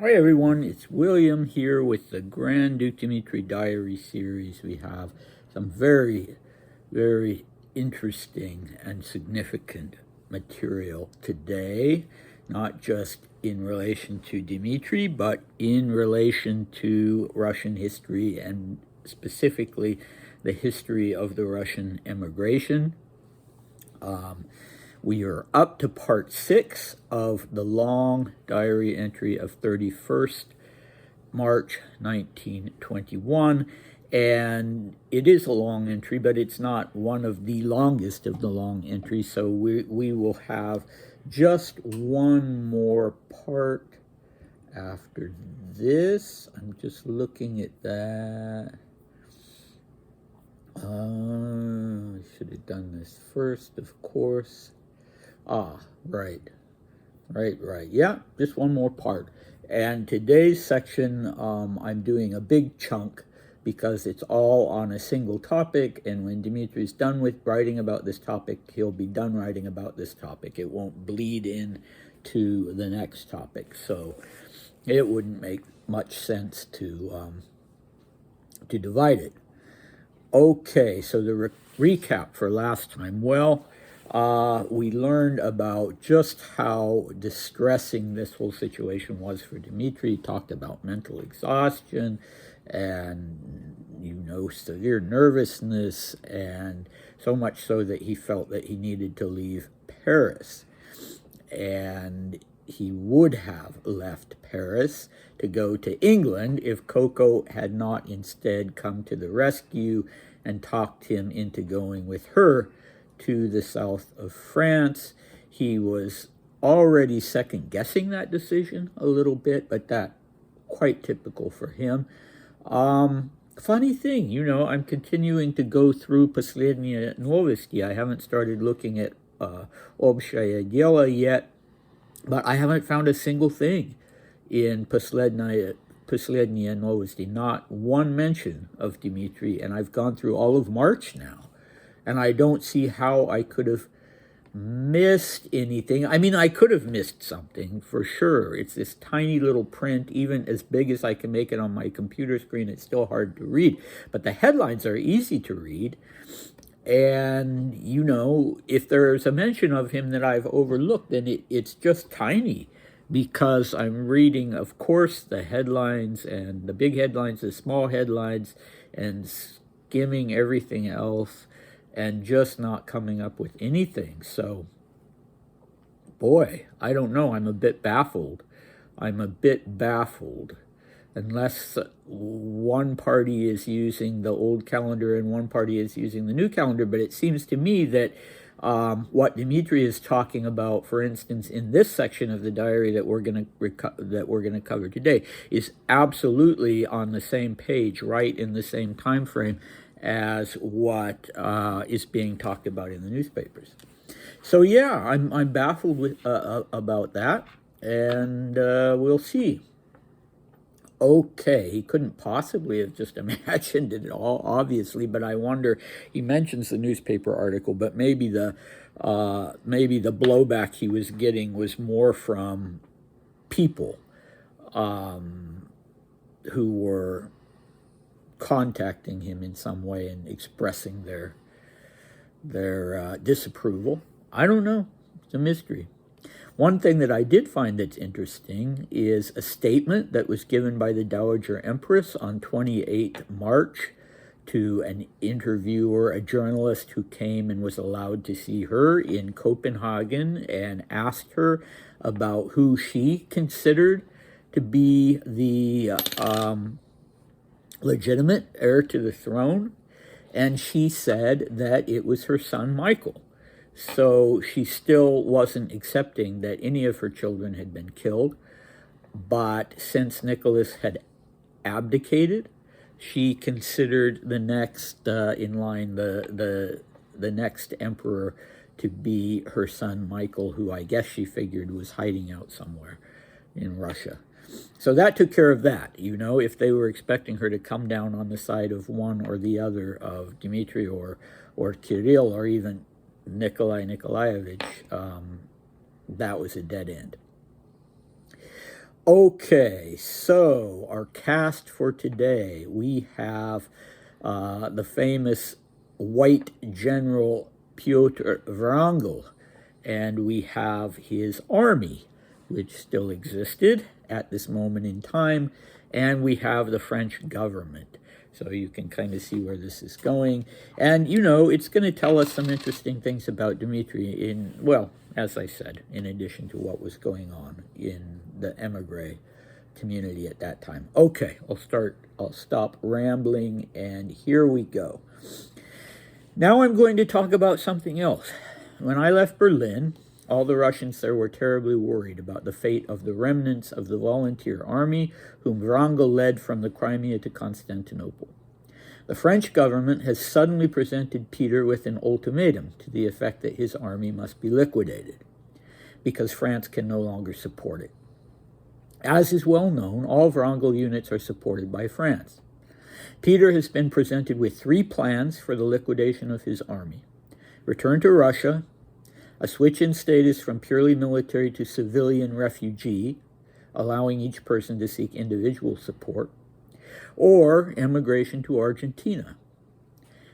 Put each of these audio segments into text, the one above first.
Hi everyone, it's William here with the Grand Duke Dmitri Diary series. We have some very interesting and significant material today, not just in relation to Dmitri, but in relation to Russian history and specifically the history of the Russian emigration. We are up to part 6 of the long diary entry of 31st March 1921. And it is a long entry, but it's not one of the longest of the long entries. So we will have just one more part after this. I'm just looking at that. I should have done this first, of course. Right. Yeah, just one more part. And today's section, I'm doing a big chunk because it's all on a single topic. And when Dimitri's done with writing about this topic, he'll be done writing about this topic. It won't bleed in to the next topic. So it wouldn't make much sense to divide it. Okay, so the recap for last time. Well, we learned about just how distressing this whole situation was for Dmitri. He talked about mental exhaustion and, severe nervousness, and so much so that he felt that he needed to leave Paris. And he would have left Paris to go to England if Coco had not instead come to the rescue and talked him into going with her to the south of France. He was already second-guessing that decision a little bit, but that quite typical for him. Funny thing, I'm continuing to go through Последние новости. I haven't started looking at Общее дело yet, but I haven't found a single thing in Последние новости, not one mention of Dmitri, and I've gone through all of March now, and I don't see how I could have missed anything. I mean, I could have missed something for sure. It's this tiny little print, even as big as I can make it on my computer screen, it's still hard to read, but the headlines are easy to read. And, if there's a mention of him that I've overlooked, then it's just tiny, because I'm reading, of course, the headlines and the big headlines, the small headlines, and skimming everything else and just not coming up with anything. So, boy, I don't know. I'm a bit baffled. Unless one party is using the old calendar and one party is using the new calendar. But it seems to me that what Dmitri is talking about, for instance, in this section of the diary that we're going to cover today, is absolutely on the same page, right in the same time frame as what is being talked about in the newspapers. So yeah, I'm baffled with about that, and we'll see. Okay, he couldn't possibly have just imagined it all, obviously, but I wonder, he mentions the newspaper article, but maybe the blowback he was getting was more from people who were contacting him in some way and expressing their disapproval. I don't know. It's a mystery. One thing that I did find that's interesting is a statement that was given by the Dowager Empress on 28 March to an interviewer, a journalist who came and was allowed to see her in Copenhagen and asked her about who she considered to be the legitimate heir to the throne. And she said that it was her son, Michael. So she still wasn't accepting that any of her children had been killed. But since Nicholas had abdicated, she considered the next in line, the next emperor, to be her son, Michael, who I guess she figured was hiding out somewhere in Russia. So that took care of that. If they were expecting her to come down on the side of one or the other of Dmitri or Kirill or even Nikolai Nikolaevich, that was a dead end. Okay, so our cast for today, we have the famous white General Piotr Wrangel, and we have his army, which still existed at this moment in time, and we have the French government. So you can kind of see where this is going. And, you know, it's going to tell us some interesting things about Dmitri in, well, as I said, in addition to what was going on in the emigre community at that time. Okay, I'll stop rambling, and here we go. Now I'm going to talk about something else. When I left Berlin, all the Russians there were terribly worried about the fate of the remnants of the volunteer army whom Wrangel led from the Crimea to Constantinople. The French government has suddenly presented Peter with an ultimatum to the effect that his army must be liquidated, because France can no longer support it. As is well known, all Wrangel units are supported by France. Peter has been presented with 3 plans for the liquidation of his army: return to Russia, a switch in status from purely military to civilian refugee, allowing each person to seek individual support, or emigration to Argentina.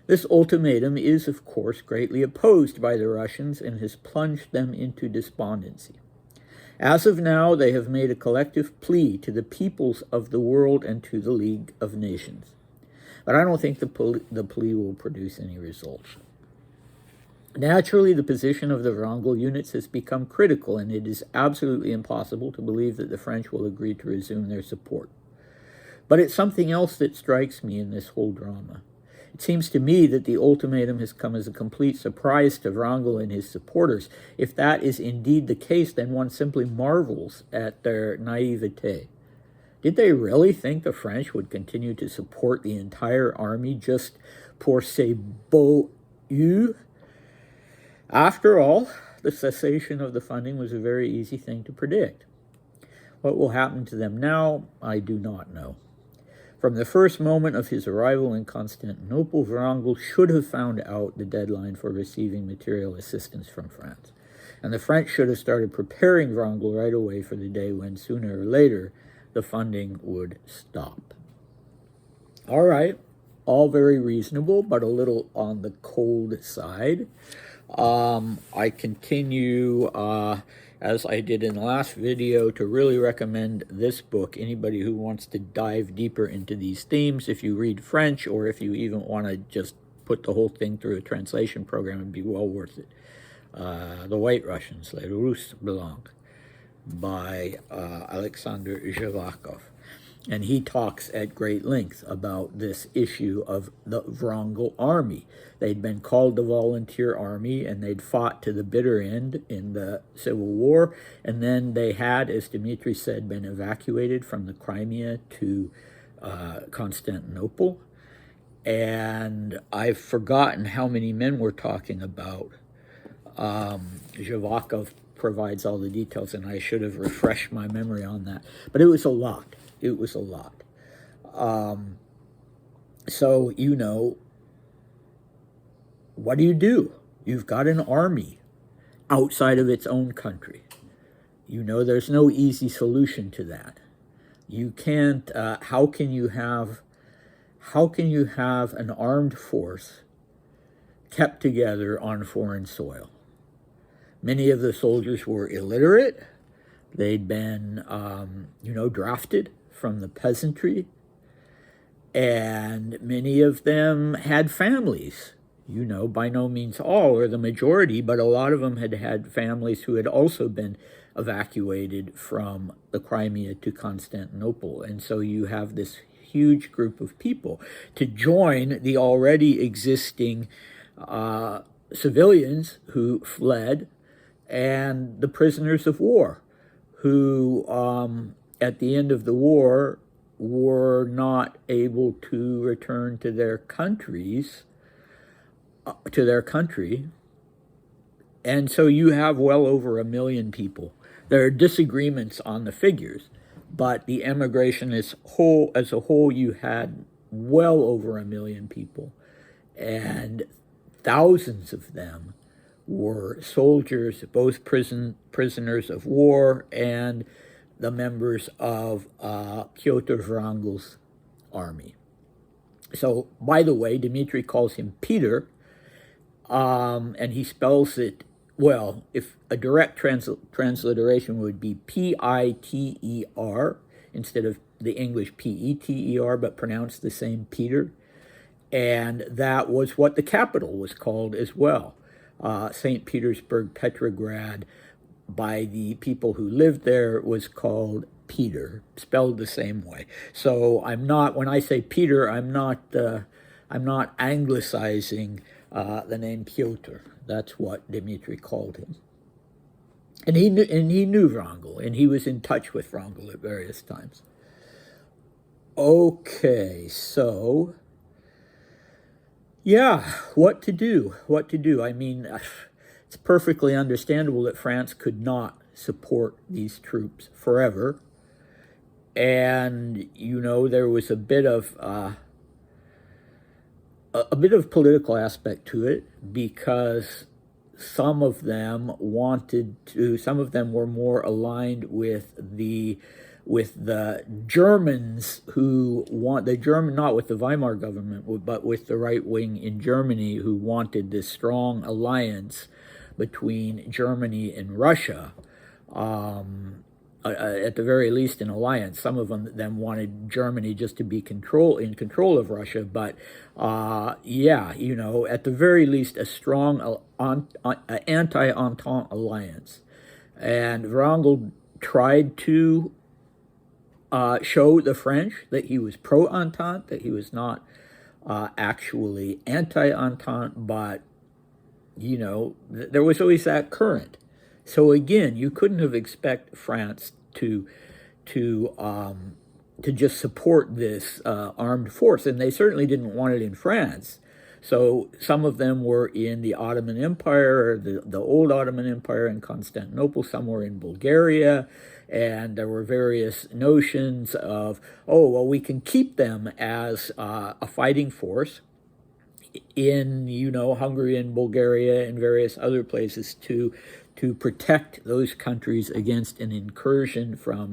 This ultimatum is, of course, greatly opposed by the Russians and has plunged them into despondency. As of now, they have made a collective plea to the peoples of the world and to the League of Nations. But I don't think the plea will produce any results. Naturally, the position of the Wrangel units has become critical, and it is absolutely impossible to believe that the French will agree to resume their support. But it's something else that strikes me in this whole drama. It seems to me that the ultimatum has come as a complete surprise to Wrangel and his supporters. If that is indeed the case, then one simply marvels at their naivete. Did they really think the French would continue to support the entire army just pour ses beaux yeux? After all, the cessation of the funding was a very easy thing to predict. What will happen to them now, I do not know. From the first moment of his arrival in Constantinople, Wrangel should have found out the deadline for receiving material assistance from France. And the French should have started preparing Wrangel right away for the day when, sooner or later, the funding would stop. All right, all very reasonable, but a little on the cold side. I continue, as I did in the last video, to really recommend this book. Anybody who wants to dive deeper into these themes, if you read French, or if you even want to just put the whole thing through a translation program, it'd be well worth it. The White Russians, Les Russes Blancs, by Alexander Zhivakov. And he talks at great length about this issue of the Wrangel army. They'd been called the Volunteer Army, and they'd fought to the bitter end in the Civil War. And then they had, as Dmitri said, been evacuated from the Crimea to Constantinople. And I've forgotten how many men we're talking about. Zhivakov provides all the details, and I should have refreshed my memory on that. But it was a lot. It was a lot. So, you know, what do? You've got an army outside of its own country. You know, there's no easy solution to that. You can't, how can you have an armed force kept together on foreign soil? Many of the soldiers were illiterate. They'd been, drafted from the peasantry, and many of them had families. You know, by no means all, or the majority, but a lot of them had families who had also been evacuated from the Crimea to Constantinople. And so you have this huge group of people to join the already existing civilians who fled, and the prisoners of war who, at the end of the war, were not able to return to their countries, to their country. And so you have well over 1 million people. There are disagreements on the figures, but the emigration as a whole, you had well over 1 million people, and thousands of them were soldiers, both prisoners of war and the members of Piotr Wrangel's army. So, by the way, Dmitri calls him Peter, and he spells it, well, if a direct transliteration would be P-I-T-E-R instead of the English P-E-T-E-R, but pronounced the same, Peter. And that was what the capital was called as well. St. Petersburg, Petrograd, by the people who lived there, was called Peter, spelled the same way. So I'm not, when I say Peter, I'm not anglicizing the name Piotr. That's what Dmitri called him. And he knew Wrangel, and he was in touch with Wrangel at various times. Okay, so yeah, what to do? What to do? I mean, it's perfectly understandable that France could not support these troops forever. And, you know, there was a bit of political aspect to it, because some of them were more aligned with the Germans who not with the Weimar government, but with the right wing in Germany, who wanted this strong alliance between Germany and Russia. At the very least, an alliance. Some of them wanted Germany just to be in control of Russia, but yeah, you know, at the very least, a strong anti-Entente alliance. And Wrangel tried to show the French that he was pro-Entente, that he was not actually anti-Entente, but, you know, there was always that current. So again, you couldn't have expected France to just support this armed force, and they certainly didn't want it in France. So some of them were in the Ottoman Empire, the old Ottoman Empire in Constantinople. Some were in Bulgaria, and there were various notions of, oh, well, we can keep them as a fighting force in, you know, Hungary and Bulgaria and various other places to protect those countries against an invasion from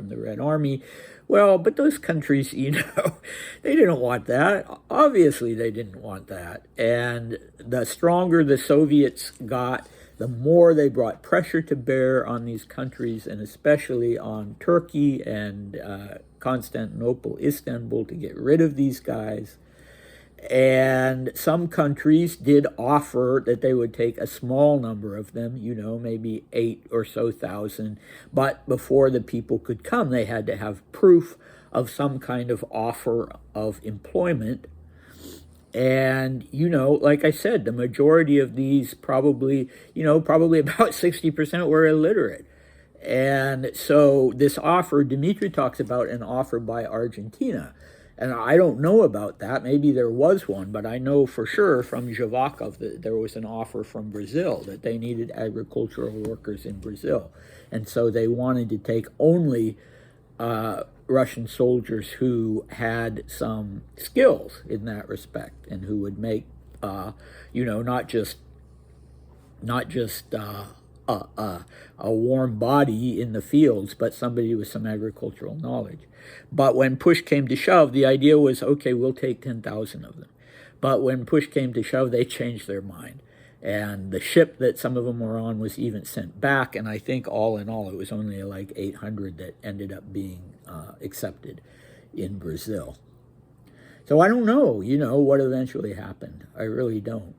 the Red Army. Well, but those countries, you know, they didn't want that. Obviously, they didn't want that. And the stronger the Soviets got, the more they brought pressure to bear on these countries, and especially on Turkey and Constantinople, Istanbul, to get rid of these guys. And some countries did offer that they would take a small number of them, you know, maybe 8,000 or so. But before the people could come, they had to have proof of some kind of offer of employment. And, you know, like I said, the majority of these probably about 60% were illiterate. And so this offer, Dmitri talks about an offer by Argentina. And I don't know about that. Maybe there was one, but I know for sure from Zhavakov that there was an offer from Brazil, that they needed agricultural workers in Brazil. And so they wanted to take only Russian soldiers who had some skills in that respect, and who would make, not just a warm body in the fields, but somebody with some agricultural knowledge. But when push came to shove, the idea was, okay, we'll take 10,000 of them. But when push came to shove, they changed their mind. And the ship that some of them were on was even sent back, and I think all in all, it was only like 800 that ended up being accepted in Brazil. So I don't know, what eventually happened. I really don't.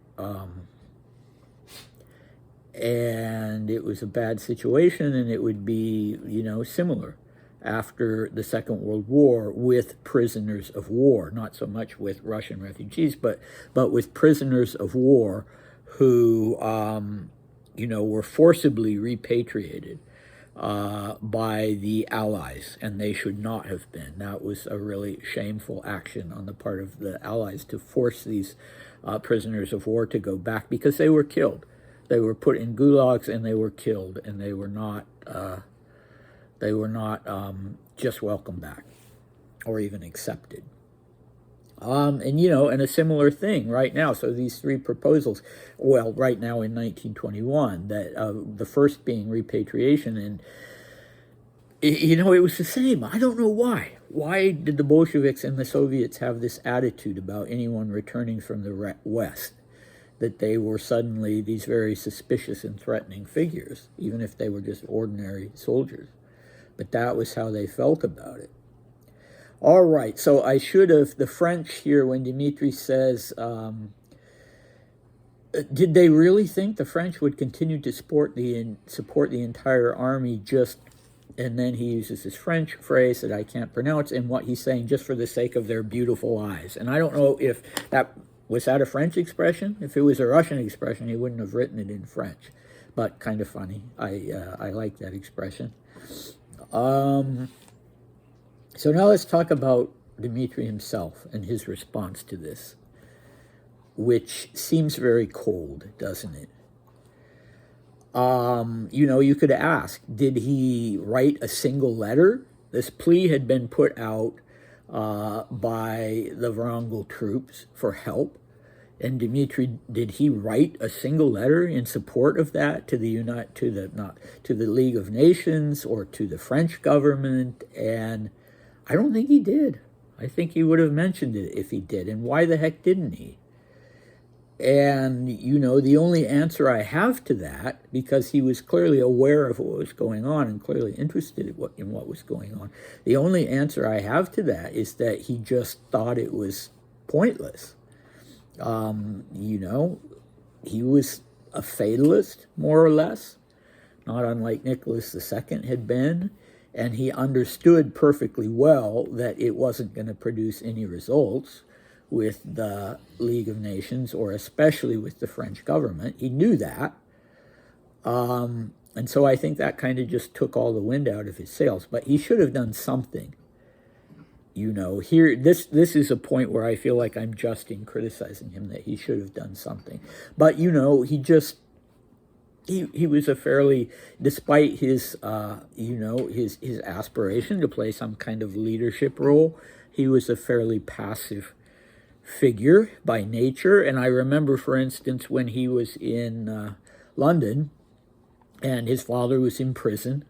And it was a bad situation, and it would be, similar after the Second World War with prisoners of war, not so much with Russian refugees, but with prisoners of war who, were forcibly repatriated by the Allies, and they should not have been. That was a really shameful action on the part of the Allies to force these prisoners of war to go back, because they were killed. They were put in gulags and they were killed, and they were not just welcomed back or even accepted. And a similar thing right now. So these three proposals, well, right now in 1921, that the first being repatriation, and it was the same. I don't know why. Why did the Bolsheviks and the Soviets have this attitude about anyone returning from the West? That they were suddenly these very suspicious and threatening figures, even if they were just ordinary soldiers. But that was how they felt about it. All right, so I should have, the French here, when Dmitri says, did they really think the French would continue to support the entire army just, and then he uses this French phrase that I can't pronounce, and what he's saying, just for the sake of their beautiful eyes. And I don't know if was that a French expression? If it was a Russian expression, he wouldn't have written it in French. But kind of funny. I like that expression. So now let's talk about Dmitri himself and his response to this, which seems very cold, doesn't it? You could ask, did he write a single letter? This plea had been put out by the Wrangel troops for help. And Dmitri, did he write a single letter in support of that to the League of Nations or to the French government? And I don't think he did. I think he would have mentioned it if he did. And why the heck didn't he? And, the only answer I have to that, because he was clearly aware of what was going on and clearly interested in what was going on, the only answer I have to that is that he just thought it was pointless. He was a fatalist, more or less, not unlike Nicholas II had been, and he understood perfectly well that it wasn't going to produce any results with the League of Nations, or especially with the French government. He knew that. And so I think that kind of just took all the wind out of his sails. But he should have done something. Here, this is a point where I feel like I'm just in criticizing him, that he should have done something. But, he was a fairly, despite his, his aspiration to play some kind of leadership role, he was a fairly passive figure by nature. And I remember, for instance, when he was in London and his father was in prison,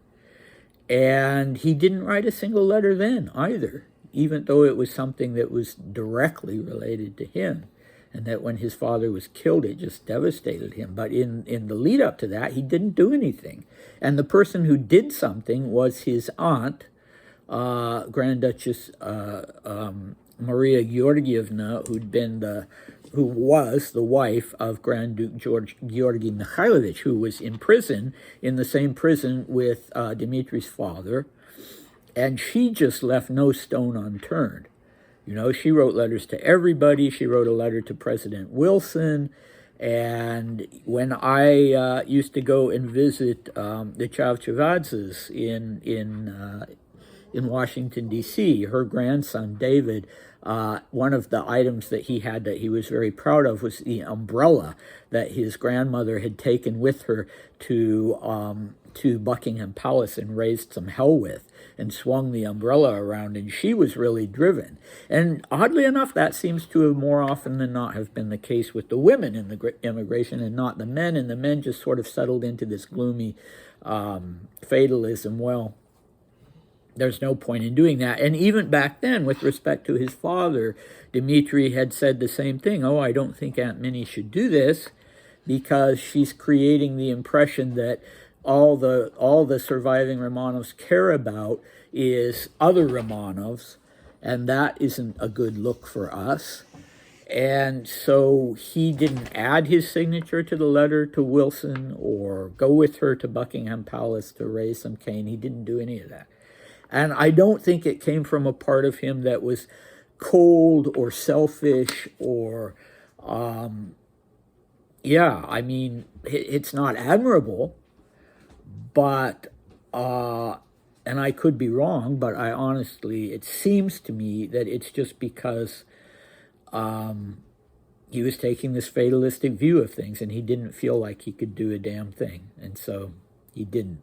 and he didn't write a single letter then either, even though it was something that was directly related to him, and that when his father was killed, it just devastated him. But in the lead up to that, he didn't do anything. And the person who did something was his aunt, Grand Duchess Maria Georgievna, who was the wife of Grand Duke Georgy Mikhailovich, who was in prison, in the same prison with Dmitri's father, and she just left no stone unturned. She wrote letters to everybody. She wrote a letter to President Wilson, and when I used to go and visit the Chavchavadzes in Washington, D.C., her grandson, David, one of the items that he had that he was very proud of was the umbrella that his grandmother had taken with her to Buckingham Palace and raised some hell with, and swung the umbrella around, and she was really driven. And oddly enough, that seems to have more often than not have been the case with the women in the immigration and not the men, and the men just sort of settled into this gloomy fatalism. Well, there's no point in doing that. And even back then, with respect to his father, Dmitri had said the same thing. Oh, I don't think Aunt Minnie should do this, because she's creating the impression that all the surviving Romanovs care about is other Romanovs, and that isn't a good look for us. And so he didn't add his signature to the letter to Wilson or go with her to Buckingham Palace to raise some cane. He didn't do any of that. And I don't think it came from a part of him that was cold or selfish or, it's not admirable, but, and I could be wrong, but it seems to me that it's just because he was taking this fatalistic view of things, and he didn't feel like he could do a damn thing, and so he didn't.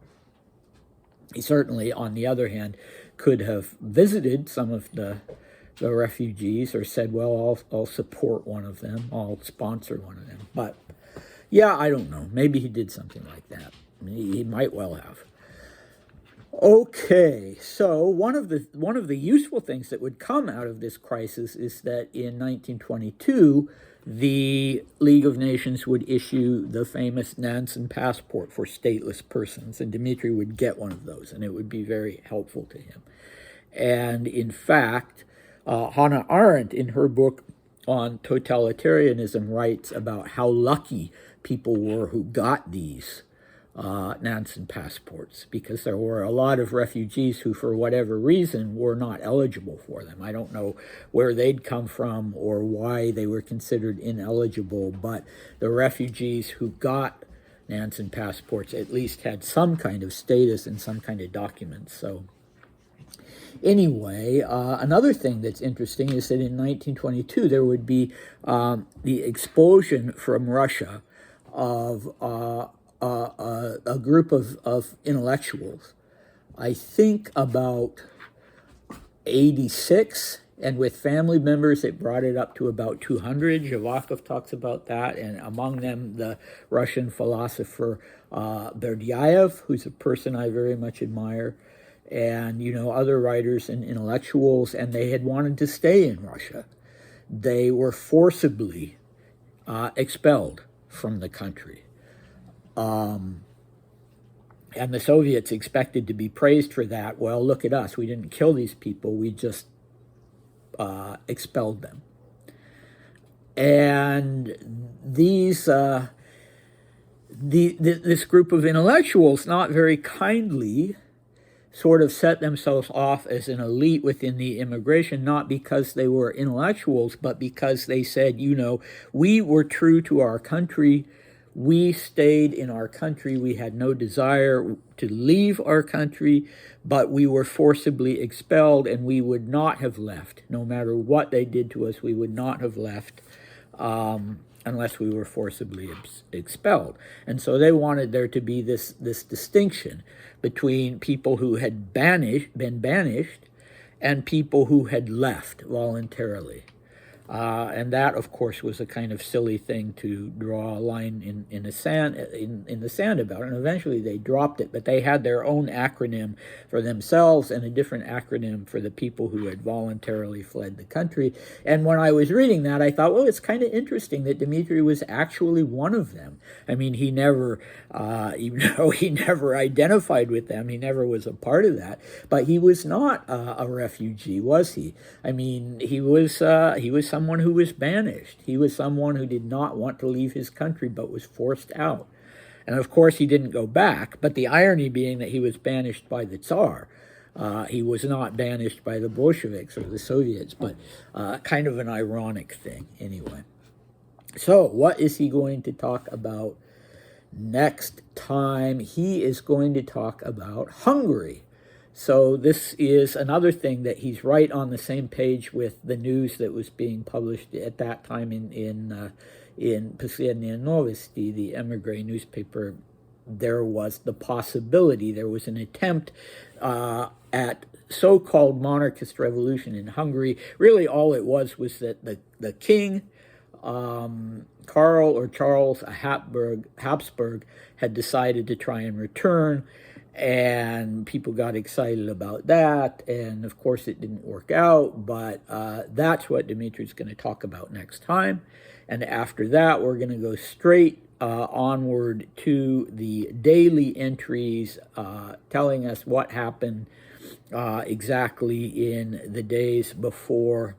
He certainly, on the other hand, could have visited some of the refugees or said, well, I'll support one of them, I'll sponsor one of them. But, yeah, I don't know. Maybe he did something like that. He might well have. Okay, so one of the useful things that would come out of this crisis is that in 1922, the League of Nations would issue the famous Nansen passport for stateless persons, and Dmitri would get one of those, and it would be very helpful to him. And in fact, Hannah Arendt, in her book on totalitarianism, writes about how lucky people were who got these Nansen passports, because there were a lot of refugees who, for whatever reason, were not eligible for them. I don't know where they'd come from or why they were considered ineligible, but the refugees who got Nansen passports at least had some kind of status and some kind of documents. So anyway, another thing that's interesting is that in 1922 there would be the expulsion from Russia of a group of intellectuals. I think about 86, and with family members it brought it up to about 200. Zhivakov talks about that, and among them the Russian philosopher Berdyaev, who's a person I very much admire, and other writers and intellectuals, and they had wanted to stay in Russia. They were forcibly expelled from the country. And the Soviets expected to be praised for that. Well, look at us. We didn't kill these people. We just expelled them. And this group of intellectuals, not very kindly, sort of set themselves off as an elite within the immigration, not because they were intellectuals, but because they said, we were true to our country. We stayed in our country. We had no desire to leave our country, but we were forcibly expelled, and we would not have left. No matter what they did to us, we would not have left unless we were forcibly expelled. And so they wanted there to be this distinction between people who had been banished and people who had left voluntarily. And that, of course, was a kind of silly thing to draw a line in the sand about. And eventually they dropped it, but they had their own acronym for themselves and a different acronym for the people who had voluntarily fled the country. And when I was reading that, I thought, well, it's kind of interesting that Dmitri was actually one of them. I mean, he never, even though he never identified with them, he never was a part of that. But he was not a refugee, was he? I mean, he was someone who was banished. He was someone who did not want to leave his country but was forced out. And of course he didn't go back, but the irony being that he was banished by the Tsar. He was not banished by the Bolsheviks or the Soviets, but kind of an ironic thing anyway. So what is he going to talk about next time? He is going to talk about Hungary. So this is another thing that he's right on the same page with the news that was being published at that time in Poslednie Novosti, the emigre newspaper. There was the possibility, there was an attempt at so-called monarchist revolution in Hungary. Really all it was that the king, Carl or Charles Habsburg, had decided to try and return, and people got excited about that, and of course it didn't work out, but that's what Dmitri's going to talk about next time. And after that, we're going to go straight onward to the daily entries telling us what happened exactly in the days before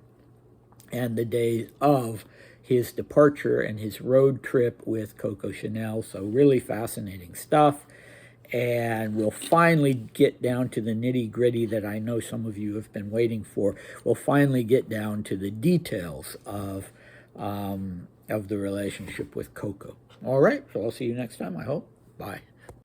and the days of his departure and his road trip with Coco Chanel. So really fascinating stuff. And we'll finally get down to the nitty-gritty that I know some of you have been waiting for. We'll finally get down to the details of the relationship with Coco. All right, so I'll see you next time, I hope. Bye.